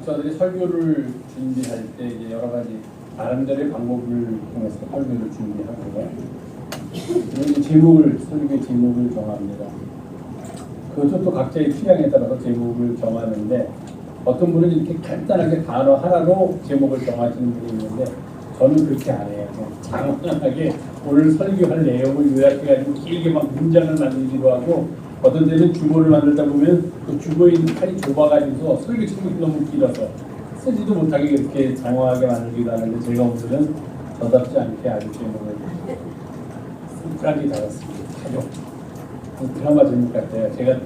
목사들이 설교를 준비할 때 이제 여러 가지 나름대로의 방법을 통해서 설교를 준비하고요. 그리고 제목을, 설교의 제목을 정합니다. 그것도 또 각자의 취향에 따라서 제목을 정하는데, 어떤 분은 이렇게 간단하게 단어 하나로 제목을 정하시는 분이 있는데, 저는 그렇게 안 해요. 장황하게 오늘 설교할 내용을 요약해가지고 길게 막 문장을 만들기도 하고, 어떤 데는 주보를 만들다 보면 그 주보에 있는 판이 좁아가지고 설교 제목이 너무 길어서 쓰지도 못하게 이렇게 장황하게 만들기도 하는데, 제가 오늘은 저답지 않게 아주 제목을 sim플하게 잡았습니다. 가족. 드라마 제목 같아요. 제가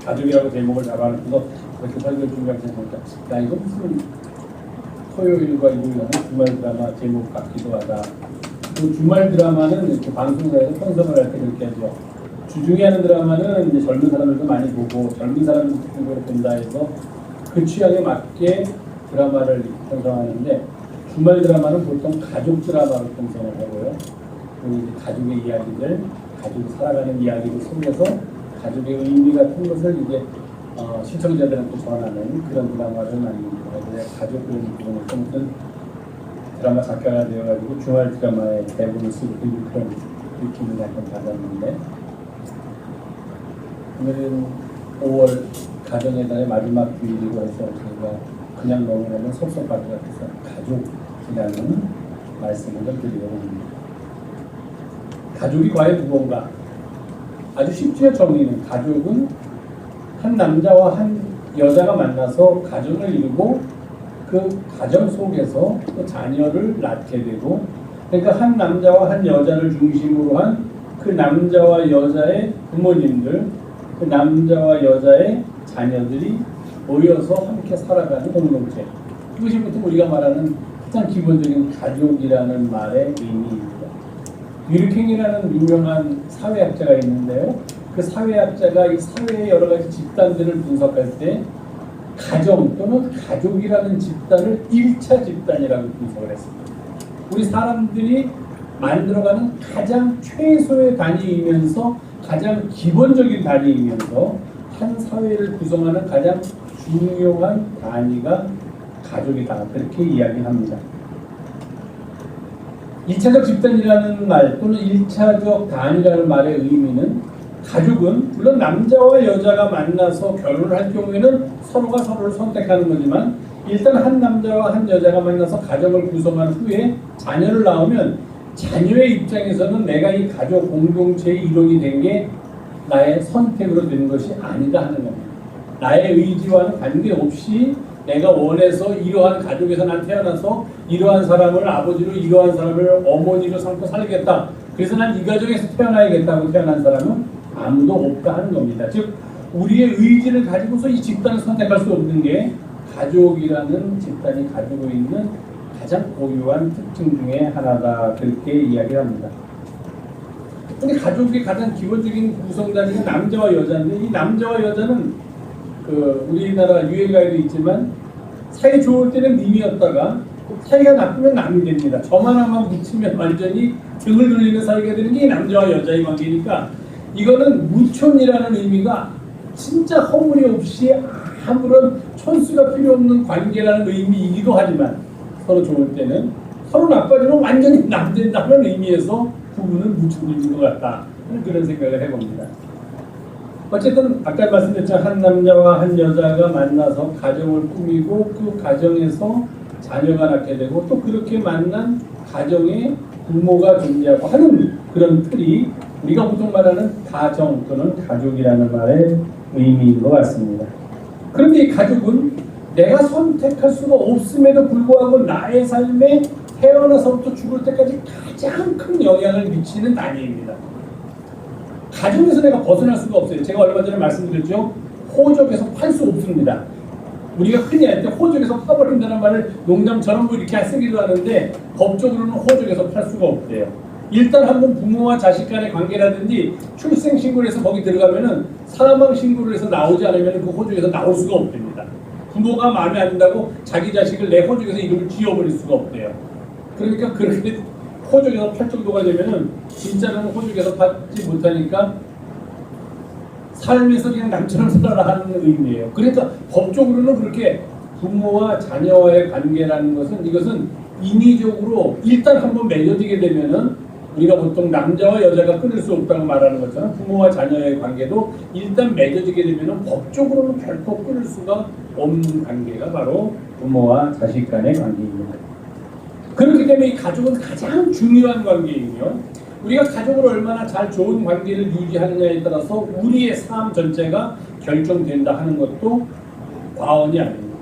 가족이라고 제목을 잡아놓고서 그렇게 설교 준비하면서 보니까 야, 이거 무슨 토요일과 일요일 하는 주말 드라마 제목 같기도 하다. 그 주말 드라마는 이렇게 방송사에서 편성을 할 때 그렇게 하죠. 주중에 하는 드라마는 이제 젊은 사람들도 많이 보고 젊은 사람들도 그걸 본다 해서 그 취향에 맞게 드라마를 편성하는데, 주말 드라마는 보통 가족 드라마로 편성을 하고요. 그리고 이제 가족의 이야기들, 가족이 살아가는 이야기를 속에서 가족의 의미 같은 것을 이제 시청자들한테 전하는 그런 드라마를 만듭니다. 그래서 가족 그런 부분을 좀 드라마 작가가 되어가지고 주말 드라마에 대본을 쓰고 그런 느낌을 약간 받았는데, 오늘은 5월 가정의 달의 마지막 주일이고 해서 제가 그냥 넘어가면 섭섭할 것 같아서 가족이라는 말씀을 좀 드리려고 합니다. 가족이 과연 무엇인가? 아주 쉽죠, 정리는. 가족은 한 남자와 한 여자가 만나서 가정을 이루고 그 가정 속에서 또 자녀를 낳게 되고, 그러니까 한 남자와 한 여자를 중심으로 한 그 남자와 여자의 부모님들, 그 남자와 여자의 자녀들이 모여서 함께 살아가는 공동체. 이것이 보통 우리가 말하는 가장 기본적인 가족이라는 말의 의미입니다. 윌킹이라는 유명한 사회학자가 있는데요. 그 사회학자가 이 사회의 여러 가지 집단들을 분석할 때 가정 또는 가족이라는 집단을 1차 집단이라고 분석을 했습니다. 우리 사람들이 만들어가는 가장 최소의 단위이면서 가장 기본적인 단위이면서 한 사회를 구성하는 가장 중요한 단위가 가족이다. 그렇게 이야기합니다. 1차적 집단이라는 말 또는 1차적 단위라는 말의 의미는, 가족은 물론 남자와 여자가 만나서 결혼을 할 경우에는 서로가 서로를 선택하는 거지만, 일단 한 남자와 한 여자가 만나서 가정을 구성한 후에 자녀를 낳으면 자녀의 입장에서는 내가 이 가족 공동체의 일원이 된 게 나의 선택으로 된 것이 아니다 하는 겁니다. 나의 의지와는 관계없이 내가 원해서 이러한 가족에서 난 태어나서 이러한 사람을 아버지로, 이러한 사람을 어머니로 삼고 살겠다, 그래서 난 이 가정에서 태어나야겠다고 태어난 사람은 아무도 없다 하는 겁니다. 즉 우리의 의지를 가지고서 이 집단을 선택할 수 없는 게 가족이라는 집단이 가지고 있는 가장 고유한 특징 중에 하나다. 그렇게 이야기를 합니다. 근데 가족의 가장 기본적인 구성단위가 남자와 여자인데, 이 남자와 여자는 우리나라 유행가에도 있지만 사이 좋을 때는 님이었다가 사이가 나쁘면 남이 됩니다. 점 하나만 붙이면 완전히 등을 돌리는 사이가 되는 게 남자와 여자의 관계니까, 이거는 무촌이라는 의미가 진짜 허물이 없이 아무런 촌수가 필요 없는 관계라는 의미이기도 하지만, 서로 좋을 때는, 서로 나빠지면 완전히 남된다는 의미에서 부부는 무촌인 것 같다, 그런 생각을 해봅니다. 어쨌든 아까 말씀드렸지만 한 남자와 한 여자가 만나서 가정을 꾸미고 그 가정에서 자녀가 낳게 되고 또 그렇게 만난 가정에 부모가 존재하고 하는 그런 틀이 우리가 보통 말하는 가정 또는 가족이라는 말의 의미인 것 같습니다. 그런데 이 가족은 내가 선택할 수가 없음에도 불구하고 나의 삶에 태어나서부터 죽을 때까지 가장 큰 영향을 미치는 단위입니다. 가정에서 내가 벗어날 수가 없어요. 제가 얼마 전에 말씀드렸죠. 호적에서 팔 수 없습니다. 우리가 흔히 할 때 호적에서 파버린다는 말을 농담처럼 뭐 이렇게 쓰기도 하는데, 법적으로는 호적에서 팔 수가 없대요. 일단 한번 부모와 자식 간의 관계라든지 출생신고를 해서 거기 들어가면은 사망신고를 해서 나오지 않으면 그 호적에서 나올 수가 없답니다. 부모가 마음에 안 든다고 자기 자식을 내 호적에서 이름을 지워버릴 수가 없대요. 그러니까 그렇게 호적에서 팔 정도가 되면은 진짜로는 호적에서 받지 못하니까 삶에서 그냥 남처럼 살아라 하는 의미예요. 그러니까 법적으로는 그렇게 부모와 자녀와의 관계라는 것은 이것은 인위적으로 일단 한번 맺어지게 되면은 우리가 보통 남자와 여자가 끊을 수 없다고 말하는 것처럼 부모와 자녀의 관계도 일단 맺어지게 되면은 법적으로는 결코 끊을 수가 없는 관계가 바로 부모와 자식 간의 관계입니다. 그렇기 때문에 이 가족은 가장 중요한 관계이며 우리가 가족을 얼마나 잘 좋은 관계를 유지하느냐에 따라서 우리의 삶 전체가 결정된다 하는 것도 과언이 아닙니다.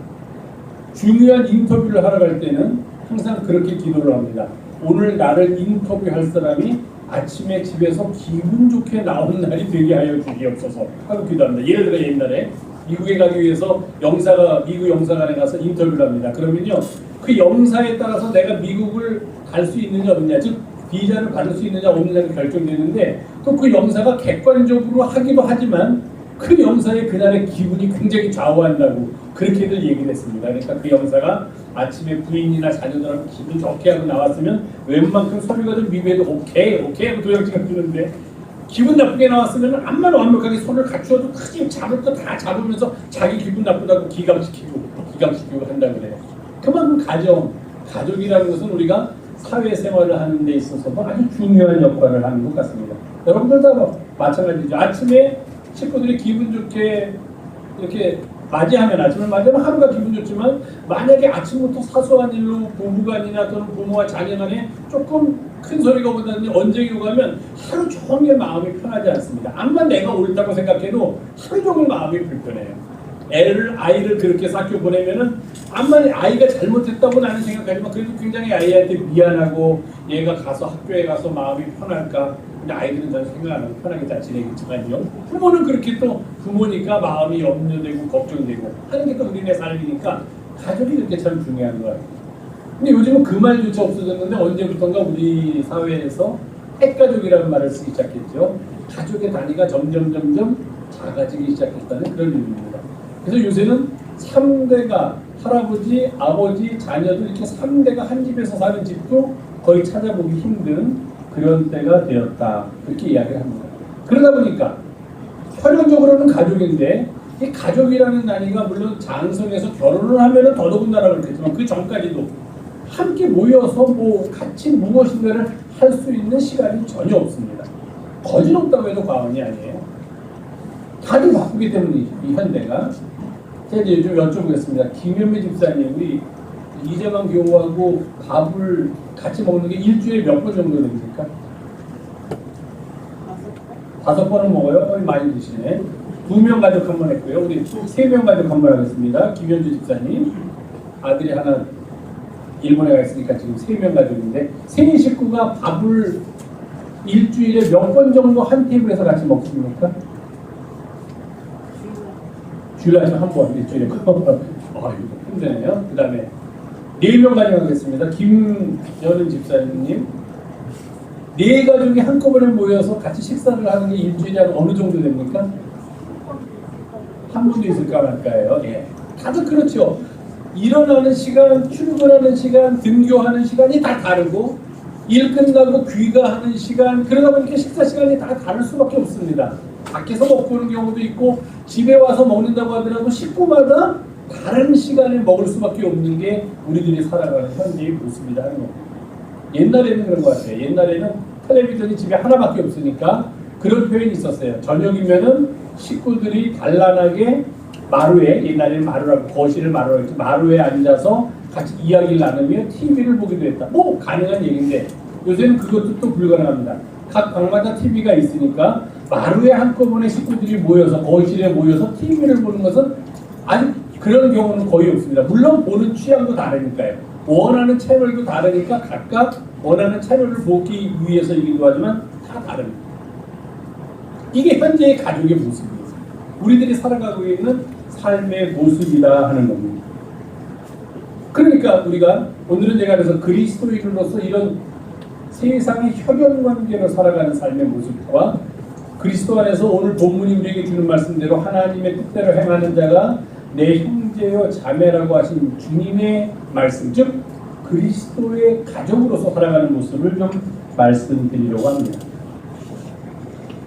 중요한 인터뷰를 하러 갈 때는 항상 그렇게 기도를 합니다. 오늘 나를 인터뷰할 사람이 아침에 집에서 기분 좋게 나오는 날이 되게 하여 주시옵소서 하고 기도합니다. 예를 들어 옛날에 미국에 가기 위해서 미국 영사관에 가서 인터뷰를 합니다. 그러면요, 그 영사에 따라서 내가 미국을 갈 수 있느냐 없느냐, 즉 비자를 받을 수 있느냐 없느냐가 결정되는데 또 그 영사가 객관적으로 하기도 하지만 그 영사의 그날의 기분이 굉장히 좌우한다고 그렇게들 얘기를 했습니다. 그러니까 그 영사가 아침에 부인이나 자녀들하고 기분 좋게 하고 나왔으면 웬만큼 서류가 좀 미비해도 오케이 하고 도장찍어 주는데 기분 나쁘게 나왔으면 암만 완벽하게 손을 갖추어도 크게 잡을 거 다 잡으면서 자기 기분 나쁘다고 기각시키고 한다고 그래요. 그만큼 가족이라는 것은 우리가 사회생활을 하는 데 있어서도 아주 중요한 역할을 하는 것 같습니다. 여러분들 다 마찬가지죠. 아침에 식구들이 기분 좋게 이렇게 아침을 맞이하면 하루가 기분 좋지만 만약에 아침부터 사소한 일로 부부간이나 또는 부모와 자녀 간에 조금 큰 소리가 오다니 언쟁이 오가면 하루 종일 마음이 편하지 않습니다. 암만 내가 옳다고 생각해도 하루 종일 마음이 불편해요. 아이를 그렇게 학교 보내면은 암만 아이가 잘못했다고 나는 생각하지만 그래도 굉장히 아이한테 미안하고 얘가 가서 학교에 가서 마음이 편할까. 근데 아이들은 잘 생각 안 하고 편하게 잘 지내겠지만요. 부모는 그렇게 또 부모니까 마음이 염려되고 걱정되고 하는 게 또 우리네 삶이니까 가족이 그렇게 참 중요한 거예요. 근데 요즘은 그 말조차 없어졌는데 언제부턴가 우리 사회에서 핵가족이라는 말을 쓰기 시작했죠. 가족의 단위가 점점 작아지기 시작했다는 그런 의미입니다. 그래서 요새는 3대가 할아버지, 아버지, 자녀들 이렇게 3대가 한 집에서 사는 집도 거의 찾아보기 힘든 그런 때가 되었다. 이렇게 이야기를 합니다. 그러다 보니까 혈연적으로는 가족인데 이 가족이라는 단위가 물론 장성해서 결혼을 하면은 더더군다나 그렇겠지만 그 전까지도 함께 모여서 같이 무엇인가를 할 수 있는 시간이 전혀 없습니다. 거진 없다고 해도 과언이 아니에요. 다들 바쁘기 때문이죠. 이 현대가. 제가 이제 좀 여쭤보겠습니다. 김현미 집사님, 우리 이재만 교우하고 밥을 같이 먹는 게 일주일에 몇 번 정도 됩니까? 5번은 먹어요? 많이 드시네. 2명 가족 한 번 했고요. 우리 3명 가족 한 번 하겠습니다. 김현주 집사님, 아들이 하나 일본에 가 있으니까 지금 3명 가족인데 세 식구가 밥을 일주일에 몇 번 정도 한 테이블에서 같이 먹습니까? 주일에 한 번, 일주일에 한 번. 이거 힘드네요. 그 다음에 4명 가족 하겠습니다. 김여는 집사님, 4가족이 한꺼번에 모여서 같이 식사를 하는 게 일주일에 어느 정도 됩니까? 한 분도 있을까 말까요? 예. 다들 그렇죠. 일어나는 시간, 출근하는 시간, 등교하는 시간이 다 다르고 일 끝나고 귀가하는 시간, 그러다 보니까 식사 시간이 다 다를 수밖에 없습니다. 밖에서 먹고 오는 경우도 있고 집에 와서 먹는다고 하더라도 식구마다 다른 시간에 먹을 수밖에 없는 게 우리들이 살아가는 현재의 모습이다 하는 겁니다. 옛날에는 그런 것 같아요. 옛날에는 텔레비전이 집에 하나밖에 없으니까 그런 표현이 있었어요. 저녁이면은 식구들이 단란하게 마루에, 옛날에는 마루라고, 거실을 마루라고 했죠. 마루에 앉아서 같이 이야기를 나누며 TV를 보기도 했다. 가능한 얘기인데 요새는 그것도 또 불가능합니다. 각 방마다 TV가 있으니까 마루에 한꺼번에 식구들이 모여서 거실에 모여서 TV를 보는 것은 아직 그런 경우는 거의 없습니다. 물론 보는 취향도 다르니까요. 원하는 채널도 다르니까 각각 원하는 채널을 보기 위해서이기도 하지만 다 다릅니다. 이게 현재의 가족의 모습입니다. 우리들이 살아가고 있는 삶의 모습이다 하는 겁니다. 그러니까 우리가 오늘은 제가 그래서 그리스도인으로서 이런 세상의 혈연관계로 살아가는 삶의 모습과 그리스도 안에서 오늘 본문이 우리에게 주는 말씀대로 하나님의 뜻대로 행하는 자가 내 형제요 자매라고 하신 주님의 말씀, 즉 그리스도의 가족으로서 살아가는 모습을 좀 말씀드리려고 합니다.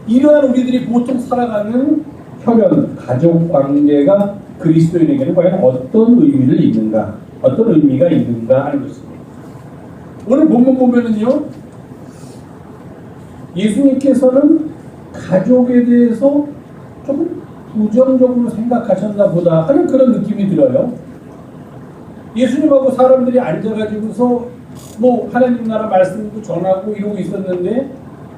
이러한 우리들이 보통 살아가는 혈연, 가족 관계가 그리스도인에게는 과연 어떤 의미를 있는가, 어떤 의미가 있는가 하는 것입니다. 오늘 본문 보면은요, 예수님께서는 가족에 대해서 조금 부정적으로 생각하셨나 보다 하는 그런 느낌이 들어요. 예수님하고 사람들이 앉아가지고서 뭐 하나님 나라 말씀도 전하고 이러고 있었는데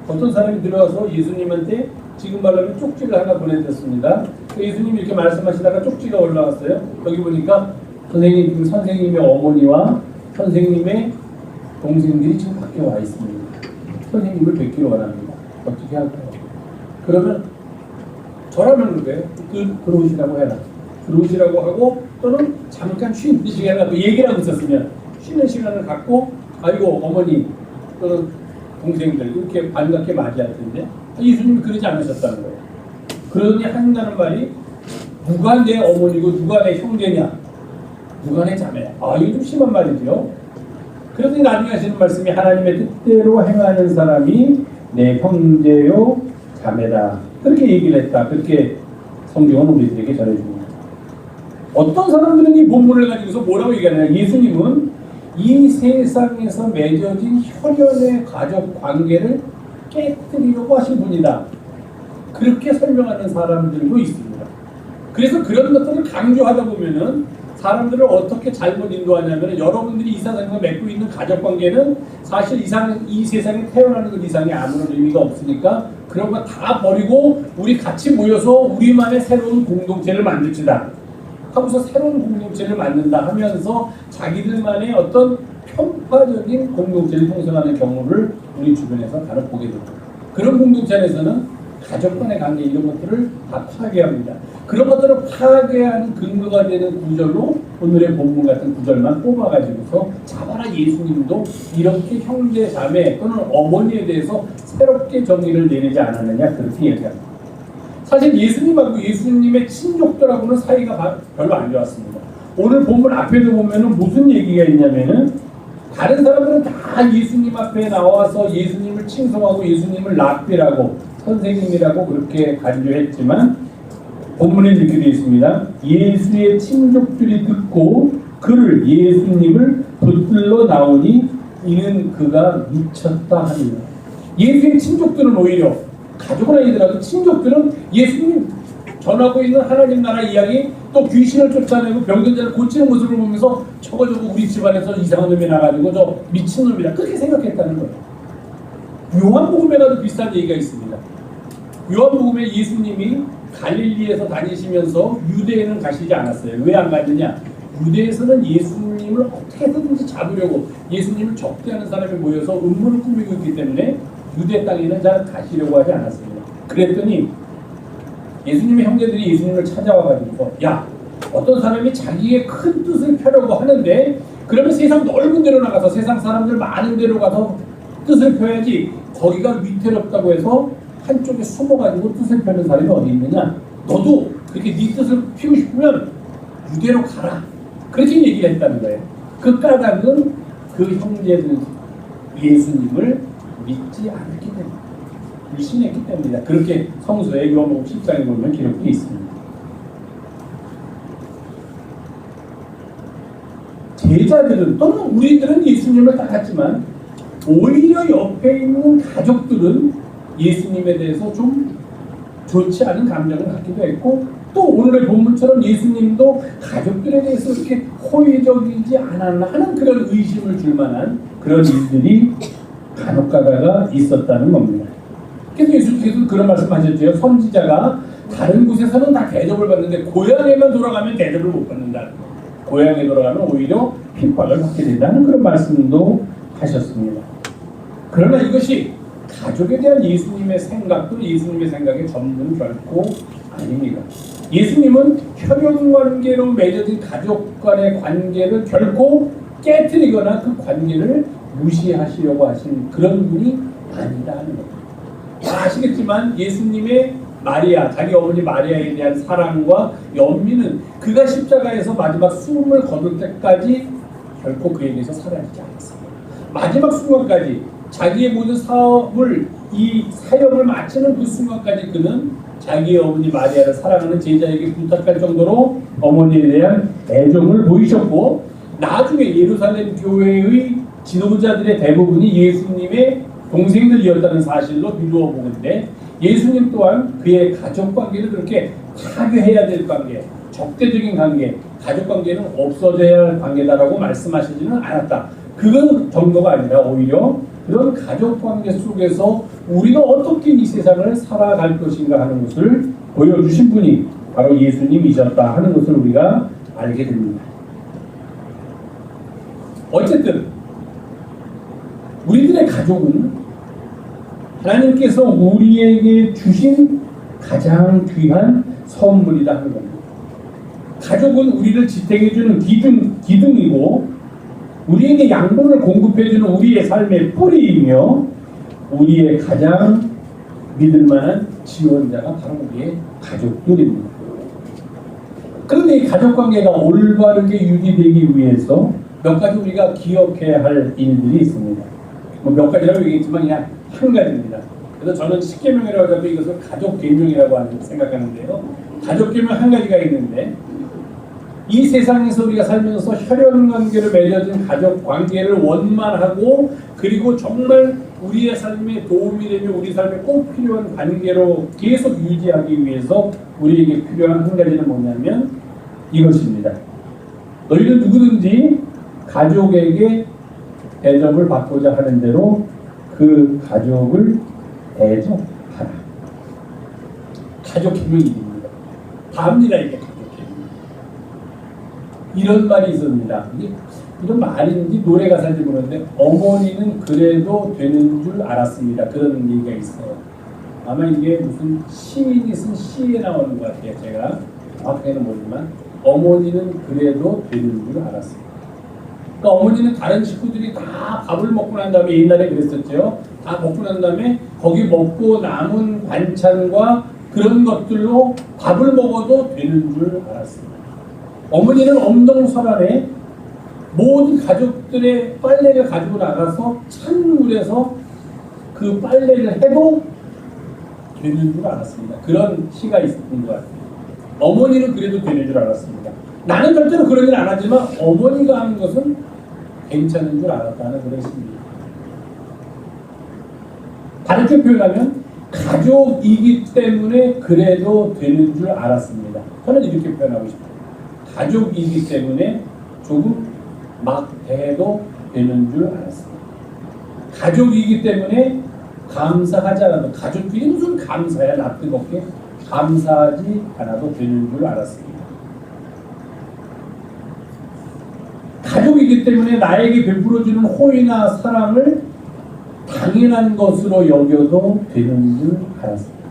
어떤 사람이 들어와서 예수님한테 지금 말하면 쪽지를 하나 보내줬습니다. 예수님이 이렇게 말씀하시다가 쪽지가 올라왔어요. 여기 보니까 선생님의 어머니와 선생님의 동생들이 지금 밖에 와 있습니다. 선생님을 뵙기로 원합니다. 어떻게 할까요? 그러면 저라면 그래요. 들어오시라고 해라. 들어오시라고 하고 또는 잠깐 쉬는 시간을 얘기를 하고 있었으면 쉬는 시간을 갖고 아이고 어머니 또는 동생들 이렇게 반갑게 맞이할 텐데 예수님이 그러지 않으셨다는 거예요. 그러더니 한다는 말이 누가 내 어머니고 누가 내 형제냐 누가 내 자매야. 이거 좀 심한 말이죠. 그러더니 나중에 하시는 말씀이 하나님의 뜻대로 행하는 사람이 내 형제요 자매다. 그렇게 얘기를 했다. 그렇게 성경은 우리들에게 전해줍니다. 어떤 사람들은 이 본문을 가지고서 뭐라고 얘기하느냐. 예수님은 이 세상에서 맺어진 혈연의 가족 관계를 깨뜨리려고 하신 분이다. 그렇게 설명하는 사람들도 있습니다. 그래서 그런 것들을 강조하다 보면은 사람들을 어떻게 잘못 인도하냐면 여러분들이 이 세상에서 맺고 있는 가족 관계는 사실 이 세상에 태어나는 것 이상이 아무런 의미가 없으니까 그런 거 다 버리고 우리 같이 모여서 우리만의 새로운 공동체를 만듭시다 하고서 새로운 공동체를 만든다 하면서 자기들만의 어떤 편파적인 공동체를 형성하는 경우를 우리 주변에서 간혹 보게 됩니다. 그런 공동체 안에서는 가족 간의 관계 이런 것들을 다 파괴합니다. 그런 것들을 파괴하는 근거가 되는 구절로 오늘의 본문 같은 구절만 뽑아가지고서 자바라 예수님도 이렇게 형제 자매 또는 어머니에 대해서 새롭게 정의를 내리지 않았느냐 그렇게 얘기합니다. 사실 예수님하고 예수님의 친족들하고는 사이가 별로 안 좋았습니다. 오늘 본문 앞에도 보면은 무슨 얘기가 있냐면은 다른 사람들은 다 예수님 앞에 나와서 예수님을 칭송하고 예수님을 랍비라고 선생님이라고 그렇게 간주했지만 본문에 이렇게 되어 있습니다. 예수의 친족들이 듣고 그를 예수님을 붙들러 나오니 이는 그가 미쳤다 하니라. 예수의 친족들은 오히려 가족은 아니더라도 친족들은 예수님 전하고 있는 하나님 나라 이야기 또 귀신을 쫓아내고 병든 자를 고치는 모습을 보면서 저거 우리 집안에서 이상한 놈이 나가지고 저 미친놈이다 그렇게 생각했다는 거예요. 요한복음에 가도 비슷한 얘기가 있습니다. 요한복음에 예수님이 갈릴리에서 다니시면서 유대에는 가시지 않았어요. 왜 안 갔느냐? 유대에서는 예수님을 어떻게든지 잡으려고 예수님을 적대하는 사람이 모여서 음모를 꾸미고 있기 때문에 유대 땅에는 잘 가시려고 하지 않았습니다. 그랬더니 예수님의 형제들이 예수님을 찾아와가지고 야 어떤 사람이 자기의 큰 뜻을 펴려고 하는데 그러면 세상 넓은 데로 나가서 세상 사람들 많은 데로 가서 뜻을 펴야지 거기가 위태롭다고 해서 한쪽에 숨어가지고 뜻을 펴는 사람이 어디 있느냐? 너도 그렇게 네 뜻을 피우고 싶으면 유대로 가라. 그렇게 얘기를 했다는 거예요. 그 까닭은 그 형제들 예수님을 믿지 않기 때문에 불신했기 때문이다. 그렇게 성서에 요한복음 10장에 보면 기록되어 있습니다. 제자들은 또는 우리들은 예수님을 따랐지만 오히려 옆에 있는 가족들은 예수님에 대해서 좀 좋지 않은 감정을 갖기도 했고 또 오늘의 본문처럼 예수님도 가족들에 대해서 이렇게 호의적이지 않았나 하는 그런 의심을 줄 만한 그런 일들이 간혹 가다가 있었다는 겁니다. 그래서 예수님께서 그런 말씀하셨죠. 선지자가 다른 곳에서는 다 대접을 받는데 고향에만 돌아가면 대접을 못 받는다. 고향에 돌아가면 오히려 핍박을 받게 된다는 그런 말씀도 하셨습니다. 그러나 이것이 가족에 대한 예수님의 생각도 예수님의 생각의 전부는 결코 아닙니다. 예수님은 혈연 관계로 맺어진 가족 간의 관계를 결코 깨뜨리거나 그 관계를 무시하시려고 하신 그런 분이 아니라는 겁니다. 다 아시겠지만 예수님의 마리아, 자기 어머니 마리아에 대한 사랑과 연민은 그가 십자가에서 마지막 숨을 거둘 때까지 결코 그에게서 사라지지 않았습니다. 마지막 순간까지 자기의 모든 사업을 이 사역을 마치는 그 순간까지 그는 자기의 어머니 마리아를 사랑하는 제자에게 부탁할 정도로 어머니에 대한 애정을 보이셨고, 나중에 예루살렘 교회의 지도자들의 대부분이 예수님의 동생들이었다는 사실로 미루어 보는데, 예수님 또한 그의 가족 관계를 그렇게 파괴해야 될 관계, 적대적인 관계, 가족 관계는 없어져야 할 관계다라고 말씀하시지는 않았다. 그건 정도가 아니라 오히려 그런 가족 관계 속에서 우리가 어떻게 이 세상을 살아갈 것인가 하는 것을 보여주신 분이 바로 예수님이셨다 하는 것을 우리가 알게 됩니다. 어쨌든 우리들의 가족은 하나님께서 우리에게 주신 가장 귀한 선물이다 하는 겁니다. 가족은 우리를 지탱해주는 기둥이고, 우리에게 양분을 공급해주는 우리의 삶의 뿌리이며, 우리의 가장 믿을만한 지원자가 바로 우리의 가족들입니다. 그런데 이 가족관계가 올바르게 유지되기 위해서 몇 가지 우리가 기억해야 할 일들이 있습니다. 몇 가지라고 얘기했지만 그냥 한 가지입니다. 그래서 저는 십계명이라고 하고 이것을 가족계명이라고 생각하는데요. 가족계명 한 가지가 있는데, 이 세상에서 우리가 살면서 혈연관계로 맺어진 가족관계를 원만하고, 그리고 정말 우리의 삶에 도움이 되며 우리 삶에 꼭 필요한 관계로 계속 유지하기 위해서 우리에게 필요한 한 가지는 뭐냐면 이것입니다. 너희는 누구든지 가족에게 대접을 받고자 하는 대로 그 가족을 대접하라. 가족계명입니다. 답니다, 이게 가족계명. 이런 말이 있습니다. 이런 말인지 노래 가사인지 모르는데, 어머니는 그래도 되는 줄 알았습니다. 그런 얘기가 있어요. 아마 이게 무슨 시인이 쓴 시에 나오는 것 같아요. 제가 정확하게는 모르지만 어머니는 그래도 되는 줄 알았습니다. 그러니까 어머니는 다른 식구들이 다 밥을 먹고 난 다음에, 옛날에 그랬었죠. 다 먹고 난 다음에 거기 먹고 남은 반찬과 그런 것들로 밥을 먹어도 되는 줄 알았습니다. 어머니는 엄동설안에 모든 가족들의 빨래를 가지고 나가서 찬물에서 그 빨래를 해도 되는 줄 알았습니다. 그런 시가 있었던 것 같아요. 어머니는 그래도 되는 줄 알았습니다. 나는 절대로 그러진 않았지만 어머니가 하는 것은 괜찮은 줄 알았다는 그런 시입니다. 다르게 표현하면 가족이기 때문에 그래도 되는 줄 알았습니다. 저는 이렇게 표현하고 싶어요. 가족이기 때문에 조금 막 대해도 되는 줄 알았습니다. 가족이기 때문에 감사하지 않아도, 가족끼리 무슨 감사야, 나 뜨겁게 감사하지 않아도 되는 줄 알았습니다. 가족이기 때문에 나에게 베풀어주는 호의나 사랑을 당연한 것으로 여겨도 되는 줄 알았습니다.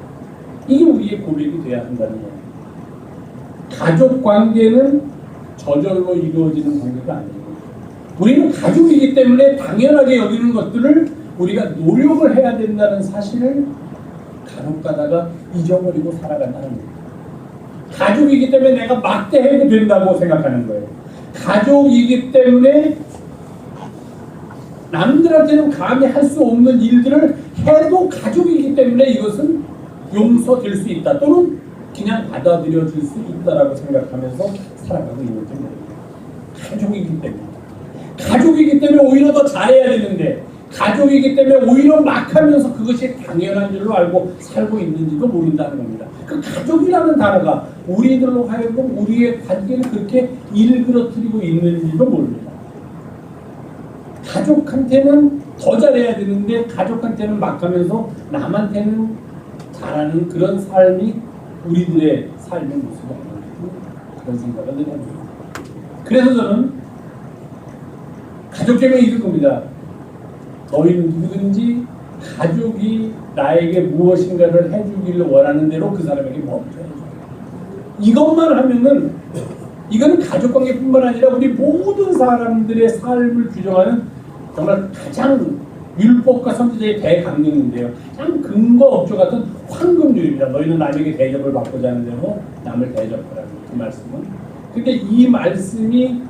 이게 우리의 고백이 돼야 한다는 거예요. 가족 관계는 저절로 이루어지는 관계가 아니에요. 우리는 가족이기 때문에 당연하게 여기는 것들을 우리가 노력을 해야 된다는 사실을 간혹 가다가 잊어버리고 살아간다는 거예요. 가족이기 때문에 내가 막대해도 된다고 생각하는 거예요. 가족이기 때문에 남들한테는 감히 할 수 없는 일들을 해도 가족이기 때문에 이것은 용서될 수 있다, 또는 그냥 받아들여 줄 수 있다라고 생각하면서 살아가고 있는 거예요. 가족이기 때문에. 가족이기 때문에 오히려 더 잘해야 되는데, 가족이기 때문에 오히려 막 하면서 그것이 당연한 줄로 알고 살고 있는지도 모른다는 겁니다. 그 가족이라는 단어가 우리들로 하여금 우리의 관계를 그렇게 일그러뜨리고 있는지도 모릅니다. 가족한테는 더 잘해야 되는데 가족한테는 막 하면서 남한테는 잘하는 그런 삶이 우리들의 삶의 모습이 아니고, 그런 생각을 늘 합니다. 그래서 저는 가족계명이 이런 겁니다. 너희는 누구든지 가족이 나에게 무엇인가를 해주기를 원하는 대로 그 사람에게 먼저 해줘. 이것만 하면은, 이거는 가족관계뿐만 아니라 우리 모든 사람들의 삶을 규정하는 정말 가장 율법과 선지자의 대강령인데요. 가장 근거 업조 같은 황금률입니다. 너희는 남에게 대접을 받고자 하는 대로 남을 대접하라는 그 말씀은. 그러니까 이 말씀이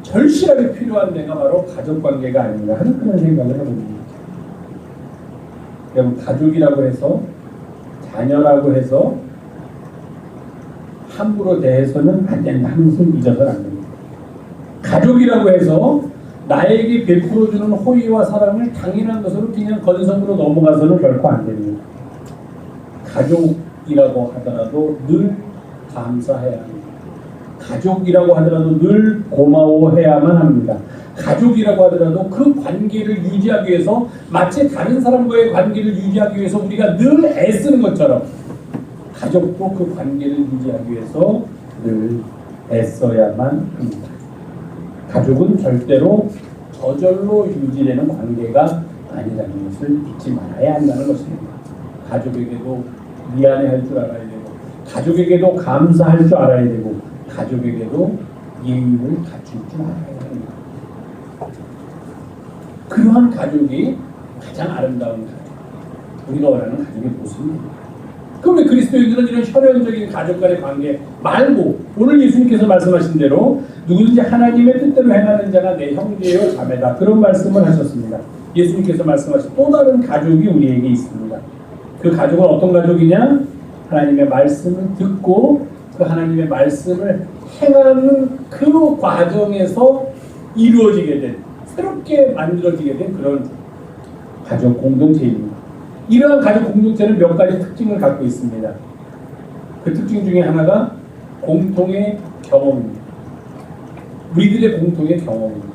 절실하게 필요한 데가 바로 가족관계가 아닌가 하는 그런 생각을 해봅니다. 여러분, 가족이라고 해서 자녀라고 해서 함부로 대해서는 안 된다. 항상 잊어서는 안 됩니다. 가족이라고 해서 나에게 베풀어주는 호의와 사랑을 당연한 것으로 그냥 건성으로 넘어가서는 결코 안 됩니다. 가족이라고 하더라도 늘 감사해야 합니다. 가족이라고 하더라도 늘 고마워해야만 합니다. 가족이라고 하더라도 그 관계를 유지하기 위해서 마치 다른 사람과의 관계를 유지하기 위해서 우리가 늘 애쓰는 것처럼 가족도 그 관계를 유지하기 위해서 늘 애써야만 합니다. 가족은 절대로 저절로 유지되는 관계가 아니라는 것을 잊지 말아야 한다는 것입니다. 가족에게도 미안해할 줄 알아야 되고, 가족에게도 감사할 줄 알아야 되고, 가족에게도 예의를 갖출 줄 알아야 합니다. 그러한 가족이 가장 아름다운 가족, 우리가 원하는 가족의 모습입니다. 그럼 그리스도인들은 이런 혈연적인 가족 간의 관계 말고 오늘 예수님께서 말씀하신 대로 누구든지 하나님의 뜻대로 행하는 자가 내 형제요 자매다, 그런 말씀을 하셨습니다. 예수님께서 말씀하신 또 다른 가족이 우리에게 있습니다. 그 가족은 어떤 가족이냐? 하나님의 말씀을 듣고 그 하나님의 말씀을 행하는 그 과정에서 이루어지게 된, 새롭게 만들어지게 된 그런 가족 공동체입니다. 이러한 가족 공동체는 몇 가지 특징을 갖고 있습니다. 그 특징 중에 하나가 공통의 경험입니다. 우리들의 공통의 경험입니다.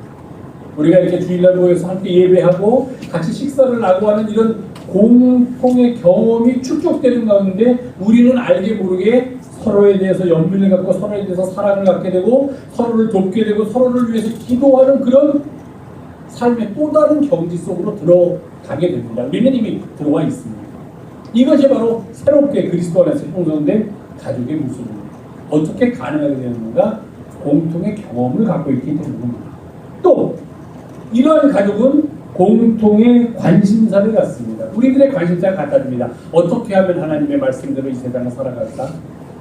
우리가 이렇게 주일날 모여서 함께 예배하고 같이 식사를 하고 하는 이런 공통의 경험이 축적되는 가운데 우리는 알게 모르게 서로에 대해서 연민을 갖고 서로에 대해서 사랑을 갖게 되고 서로를 돕게 되고 서로를 위해서 기도하는 그런 삶의 또 다른 경지 속으로 들어가게 됩니다. 우리는 이미 들어와 있습니다. 이것이 바로 새롭게 그리스도 안에서 형성된 가족의 모습입니다. 어떻게 가능하게 되는가? 공통의 경험을 갖고 있기 때문입니다. 또 이러한 가족은 공통의 관심사를 갖습니다. 우리들의 관심사가 같답니다. 어떻게 하면 하나님의 말씀대로 이 세상을 살아갈까?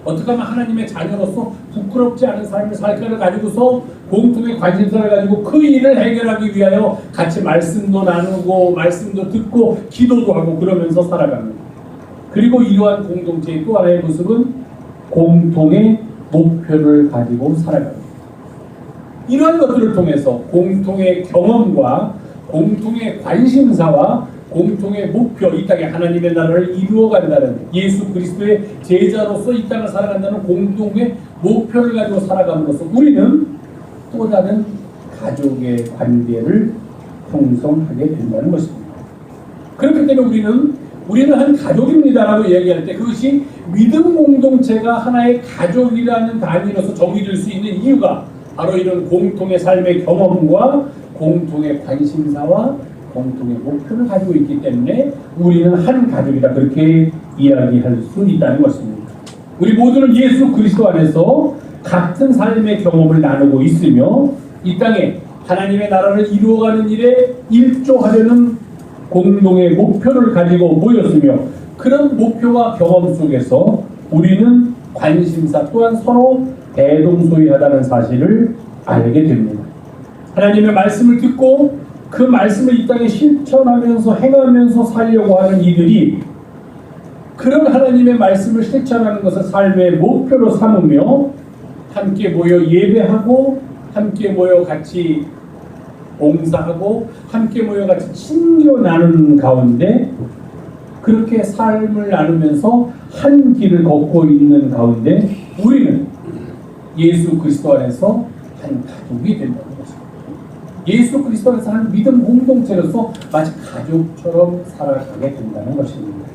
어떻게 하면 하나님의 자녀로서 부끄럽지 않은 삶을 살까를 가지고서 공통의 관심사를 가지고 그 일을 해결하기 위하여 같이 말씀도 나누고 말씀도 듣고 기도도 하고 그러면서 살아갑니다. 그리고 이러한 공동체의 또 하나의 모습은 공통의 목표를 가지고 살아갑니다. 이러한 것들을 통해서 공통의 경험과 공통의 관심사와 공통의 목표, 이 땅에 하나님의 나라를 이루어간다는, 예수 그리스도의 제자로서 이 땅을 살아간다는 공동의 목표를 가지고 살아감으로써 우리는 또 다른 가족의 관계를 형성하게 된다는 것입니다. 그렇기 때문에 우리는 한 가족입니다라고 얘기할 때 그것이 믿음 공동체가 하나의 가족이라는 단위로서 정의될 수 있는 이유가 바로 이런 공통의 삶의 경험과 공통의 관심사와 공통의 목표를 가지고 있기 때문에 우리는 한 가족이다, 그렇게 이야기할 수 있다는 것입니다. 우리 모두는 예수 그리스도 안에서 같은 삶의 경험을 나누고 있으며 이 땅에 하나님의 나라를 이루어가는 일에 일조하려는 공동의 목표를 가지고 모였으며 그런 목표와 경험 속에서 우리는 관심사 또한 서로 대동소이하다는 사실을 알게 됩니다. 하나님의 말씀을 듣고 그 말씀을 이 땅에 실천하면서 행하면서 살려고 하는 이들이 그런 하나님의 말씀을 실천하는 것을 삶의 목표로 삼으며 함께 모여 예배하고 함께 모여 같이 봉사하고 함께 모여 같이 친교 나누는 가운데 그렇게 삶을 나누면서 한 길을 걷고 있는 가운데 우리는 예수 그리스도 안에서 한 가족이 된다는 것입니다. 예수 그리스도 안에서 한 믿음 공동체로서 마치 가족처럼 살아가게 된다는 것입니다.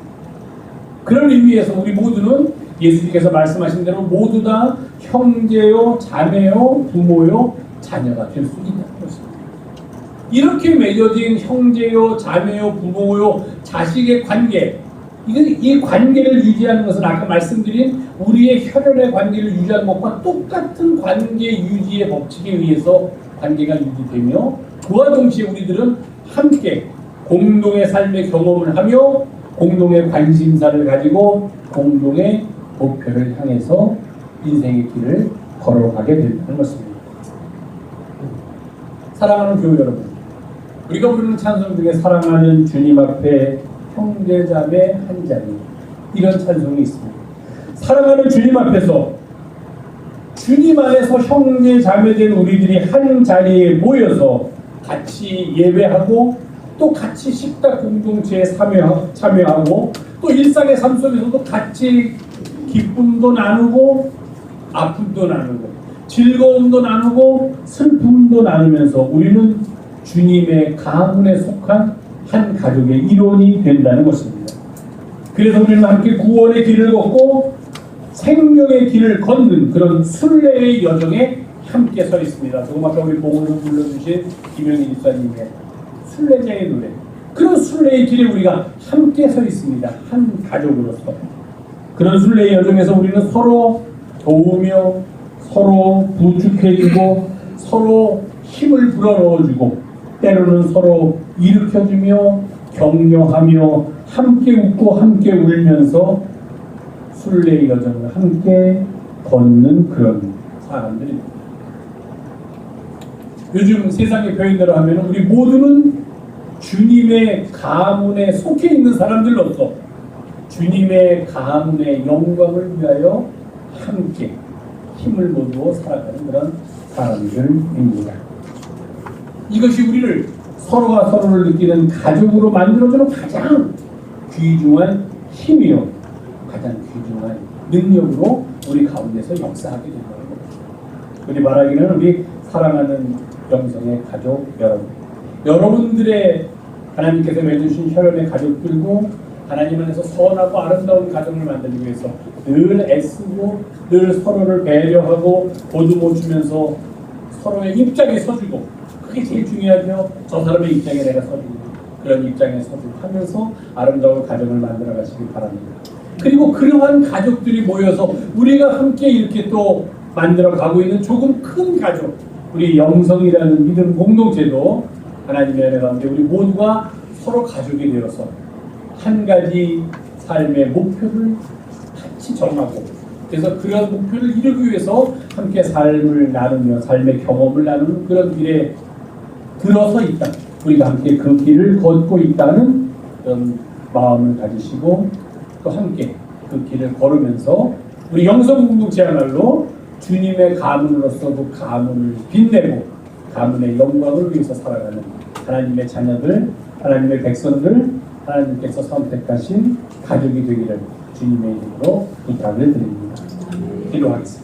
그런 의미에서 우리 모두는 예수님께서 말씀하신 대로 모두 다 형제요, 자매요, 부모요, 자녀가 될 수 있다는 것입니다. 이렇게 맺어진 형제요, 자매요, 부모요, 자식의 관계, 이 관계를 유지하는 것은 아까 말씀드린 우리의 혈연의 관계를 유지하는 것과 똑같은 관계 유지의 법칙에 의해서 관계가 유지되며 그와 동시에 우리들은 함께 공동의 삶의 경험을 하며 공동의 관심사를 가지고 공동의 목표를 향해서 인생의 길을 걸어가게 된다는 것입니다. 사랑하는 교회 여러분, 우리가 부르는 찬송 중에 사랑하는 주님 앞에 형제자매 한 자리, 이런 찬송이 있습니다. 사랑하는 주님 앞에서 주님 안에서 형제 자매된 우리들이 한 자리에 모여서 같이 예배하고 또 같이 식탁 공동체에 참여하고 또 일상의 삶 속에서도 같이 기쁨도 나누고 아픔도 나누고 즐거움도 나누고 슬픔도 나누면서 우리는 주님의 가문에 속한 한 가족의 일원이 된다는 것입니다. 그래서 우리는 함께 구원의 길을 걷고 생명의 길을 걷는 그런 순례의 여정에 함께 서 있습니다. 조금 아까 우리 봉으로 불러주신 김영희 집사님의 순례자의 노래, 그런 순례의 길에 우리가 함께 서 있습니다. 한 가족으로서. 그런 순례의 여정에서 우리는 서로 도우며 서로 부축해주고 서로 힘을 불어넣어주고 때로는 서로 일으켜주며 격려하며 함께 웃고 함께 울면서 순례의 여정을 함께 걷는 그런 사람들입니다. 요즘 세상의 표현대로 하면 우리 모두는 주님의 가문에 속해 있는 사람들로서 주님의 가문의 영광을 위하여 함께 힘을 모두어 살아가는 그런 사람들입니다. 이것이 우리를 서로가 서로를 느끼는 가족으로 만들어주는 가장 귀중한 힘이요, 가장 귀중한 능력으로 우리 가운데서 역사하게 된다는 겁니다. 우리 말하기는 우리 사랑하는 영성의 가족 여러분, 여러분들의 하나님께서 맺으신 혈연의 가족들도 하나님 안에서 선하고 아름다운 가정을 만들기 위해서 늘 애쓰고 늘 서로를 배려하고 보듬어 주면서 서로의 입장에 서주고, 그게 제일 중요하죠. 저 사람의 입장에 내가 서주고 그런 입장에 서주고 하면서 아름다운 가정을 만들어 가시기 바랍니다. 그리고 그러한 가족들이 모여서 우리가 함께 이렇게 또 만들어 가고 있는 조금 큰 가족, 우리 영성이라는 믿음 공동체도 하나님의 은혜 가운데 우리 모두가 서로 가족이 되어서 한 가지 삶의 목표를 같이 정하고, 그래서 그런 목표를 이루기 위해서 함께 삶을 나누며 삶의 경험을 나누는 그런 길에 들어서 있다. 우리가 함께 그 길을 걷고 있다는 그런 마음을 가지시고 또 함께 그 길을 걸으면서 우리 영성 공동체야말로 주님의 가문으로서도 가문을 빛내고 가문의 영광을 위해서 살아가는 하나님의 자녀들, 하나님의 백성들, 하나님께서 선택하신 가족이 되기를 주님의 이름으로 부탁을 드립니다. 기도하겠습니다.